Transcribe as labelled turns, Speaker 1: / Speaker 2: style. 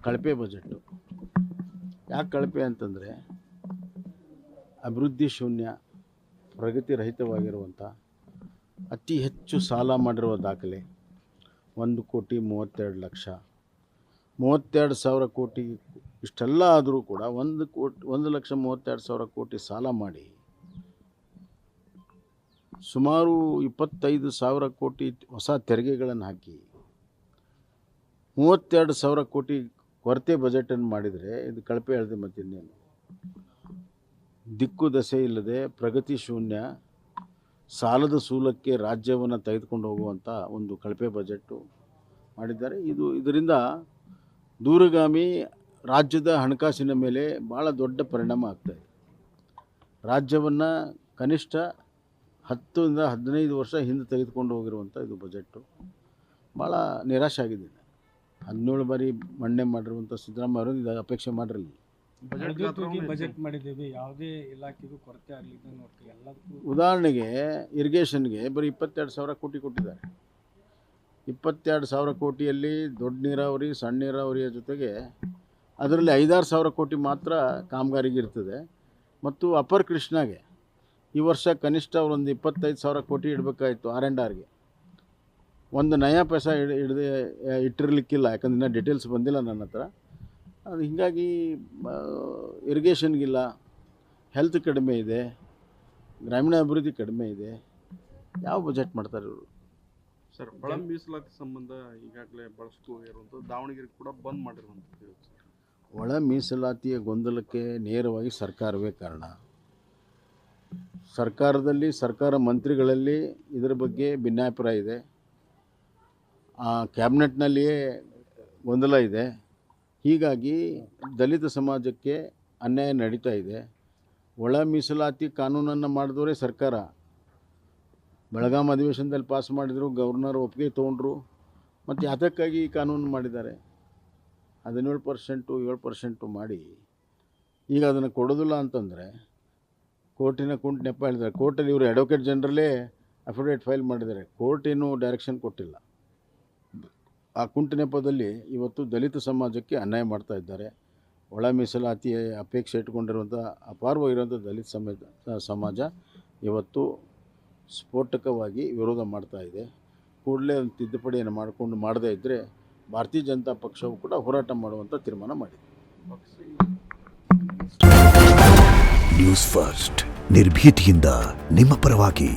Speaker 1: ಕಳಪೆ ಬಜೆಟ್ಟು. ಯಾಕೆ ಕಳಪೆ ಅಂತಂದರೆ ಅಭಿವೃದ್ಧಿ ಶೂನ್ಯ, ಪ್ರಗತಿ ರಹಿತವಾಗಿರುವಂಥ, ಅತಿ ಹೆಚ್ಚು ಸಾಲ ಮಾಡಿರುವ ದಾಖಲೆ 1,32,00,000, 32,000 ಕೋಟಿ. ಇಷ್ಟೆಲ್ಲ ಆದರೂ ಕೂಡ 1,32,000 ಕೋಟಿ ಸಾಲ ಮಾಡಿ ಸುಮಾರು 25,000 ಕೋಟಿ ಹೊಸ ತೆರಿಗೆಗಳನ್ನು ಹಾಕಿ 32,000 ಕೋಟಿ ಕೊರತೆ ಬಜೆಟನ್ನು ಮಾಡಿದರೆ ಇದು ಕಳಪೆ ಹೇಳಿದೆ. ಮತ್ತಿನ್ನೇನು? ದಿಕ್ಕು ದಸೆ ಇಲ್ಲದೆ, ಪ್ರಗತಿ ಶೂನ್ಯ, ಸಾಲದ ಸೂಲಕ್ಕೆ ರಾಜ್ಯವನ್ನು ತೆಗೆದುಕೊಂಡು ಹೋಗುವಂಥ ಒಂದು ಕಳಪೆ ಬಜೆಟ್ಟು ಮಾಡಿದ್ದಾರೆ. ಇದರಿಂದ ದೂರಗಾಮಿ ರಾಜ್ಯದ ಹಣಕಾಸಿನ ಮೇಲೆ ಭಾಳ ದೊಡ್ಡ ಪರಿಣಾಮ ಆಗ್ತಾಯಿದೆ. ರಾಜ್ಯವನ್ನು ಕನಿಷ್ಠ 10ರಿಂದ 15 ವರ್ಷ ಹಿಂದೆ ತೆಗೆದುಕೊಂಡು ಹೋಗಿರುವಂಥ ಇದು ಬಜೆಟ್ಟು. ಭಾಳ ನಿರಾಶೆ ಆಗಿದ್ದೀನಿ. 17 ಬಾರಿ ಮಂಡನೆ ಮಾಡಿರುವಂಥ ಸಿದ್ದರಾಮಯ್ಯ ಅವರು ಇದು ಅಪೇಕ್ಷೆ ಮಾಡಿರಲಿಲ್ಲ.
Speaker 2: ಬಜೆಟ್ ಮಾಡಿದ್ದೀವಿ, ಯಾವುದೇ ಇಲಾಖೆಗೂ ಕೊರತೆ ಆಗಲಿಲ್ಲ ನೋಡ್ತೀವಿ ಎಲ್ಲದಕ್ಕೂ.
Speaker 1: ಉದಾಹರಣೆಗೆ ಇರಿಗೇಷನ್ಗೆ ಬರೀ 22,000 ಕೋಟಿ ಕೊಟ್ಟಿದ್ದಾರೆ. 22,000 ಕೋಟಿಯಲ್ಲಿ ದೊಡ್ಡ ನೀರಾವರಿ, ಸಣ್ಣ ನೀರಾವರಿಯ ಜೊತೆಗೆ ಅದರಲ್ಲಿ 5,000-6,000 ಕೋಟಿ ಮಾತ್ರ ಕಾಮಗಾರಿಗೆ ಇರ್ತದೆ. ಮತ್ತು ಅಪ್ಪರ್ ಕೃಷ್ಣಾಗೆ ಈ ವರ್ಷ ಕನಿಷ್ಠ ಅವರೊಂದು 25,000 ಕೋಟಿ ಇಡಬೇಕಾಯಿತು. R&Rಗೆ ಒಂದು ನಯಾ ಪೈಸಾ ಇಟ್ಟಿರಲಿಕ್ಕಿಲ್ಲ. ಯಾಕಂದ್ರೆ ಇನ್ನೂ ಡೀಟೇಲ್ಸ್ ಬಂದಿಲ್ಲ ನನ್ನ ಹತ್ರ. ಅದು ಹೀಗಾಗಿ ಇರಿಗೇಷನ್ಗಿಲ್ಲ, ಹೆಲ್ತ್ ಕಡಿಮೆ ಇದೆ, ಗ್ರಾಮೀಣ ಅಭಿವೃದ್ಧಿ ಕಡಿಮೆ ಇದೆ. ಯಾವ ಬಜೆಟ್ ಮಾಡ್ತಾರೆ ಇವರು?
Speaker 3: ಸರ್, ಒಳ ಮೀಸಲಾತಿ ಸಂಬಂಧ ಈಗಾಗಲೇ ಬಳಸ್ಕೊ ಇರುವಂಥದ್ದು ದಾವಣಗೆರೆ ಕೂಡ ಬಂದ್ ಮಾಡಿರುವಂಥದ್ದು.
Speaker 1: ಒಳ ಮೀಸಲಾತಿಯ ಗೊಂದಲಕ್ಕೆ ನೇರವಾಗಿ ಸರ್ಕಾರವೇ ಕಾರಣ. ಸರ್ಕಾರದಲ್ಲಿ, ಸರ್ಕಾರ ಮಂತ್ರಿಗಳಲ್ಲಿ ಇದರ ಬಗ್ಗೆ ಭಿನ್ನಾಭಿಪ್ರಾಯ ಇದೆ. ಕ್ಯಾಬಿನೆಟ್ನಲ್ಲಿಯೇ ಗೊಂದಲ ಇದೆ. ಹೀಗಾಗಿ ದಲಿತ ಸಮಾಜಕ್ಕೆ ಅನ್ಯಾಯ ನಡೀತಾ ಇದೆ. ಒಳ ಮೀಸಲಾತಿ ಕಾನೂನನ್ನು ಮಾಡಿದವರೇ ಸರ್ಕಾರ. ಬೆಳಗಾಂ ಅಧಿವೇಶನದಲ್ಲಿ ಪಾಸ್ ಮಾಡಿದರು, ಗವರ್ನರ್ ಒಪ್ಪಿಗೆ ತೊಗೊಂಡ್ರು. ಮತ್ತು ಯಾತಕ್ಕಾಗಿ ಈ ಕಾನೂನು ಮಾಡಿದ್ದಾರೆ? 17%, 7% ಮಾಡಿ ಈಗ ಅದನ್ನು ಕೊಡೋದಿಲ್ಲ ಅಂತಂದರೆ ಕೋರ್ಟಿನ ಕುಂಟು ನೆಪ ಹೇಳಿದ್ದಾರೆ. ಕೋರ್ಟಲ್ಲಿ ಇವರು ಅಡ್ವೊಕೇಟ್ ಜನರಲ್ಲೇ ಅಫಿಡೇವಿಟ್ ಫೈಲ್ ಮಾಡಿದ್ದಾರೆ. ಕೋರ್ಟ್ ಏನೂ ಡೈರೆಕ್ಷನ್ ಕೊಟ್ಟಿಲ್ಲ. ಆ ಕುಂಟು ನೆಪದಲ್ಲಿ ಇವತ್ತು ದಲಿತ ಸಮಾಜಕ್ಕೆ ಅನ್ಯಾಯ ಮಾಡ್ತಾ ಇದ್ದಾರೆ. ಒಳ ಮೀಸಲಾತಿಯ ಅಪೇಕ್ಷೆ ಇಟ್ಕೊಂಡಿರುವಂಥ ಅಪಾರವಾಗಿರುವಂಥ ದಲಿತ ಸಮಾಜ ಇವತ್ತು ಸ್ಫೋಟಕವಾಗಿ ವಿರೋಧ ಮಾಡ್ತಾ ಇದೆ. ಕೂಡಲೇ ಒಂದು ತಿದ್ದುಪಡಿಯನ್ನು ಮಾಡದೇ ಇದ್ದರೆ ಭಾರತೀಯ ಜನತಾ ಪಕ್ಷವು ಕೂಡ ಹೋರಾಟ ಮಾಡುವಂಥ ತೀರ್ಮಾನ ಮಾಡಿದೆ.
Speaker 4: ನ್ಯೂಸ್ ಫಸ್ಟ್, ನಿರ್ಭೀತಿಯಿಂದ ನಿಮ್ಮ ಪರವಾಗಿ.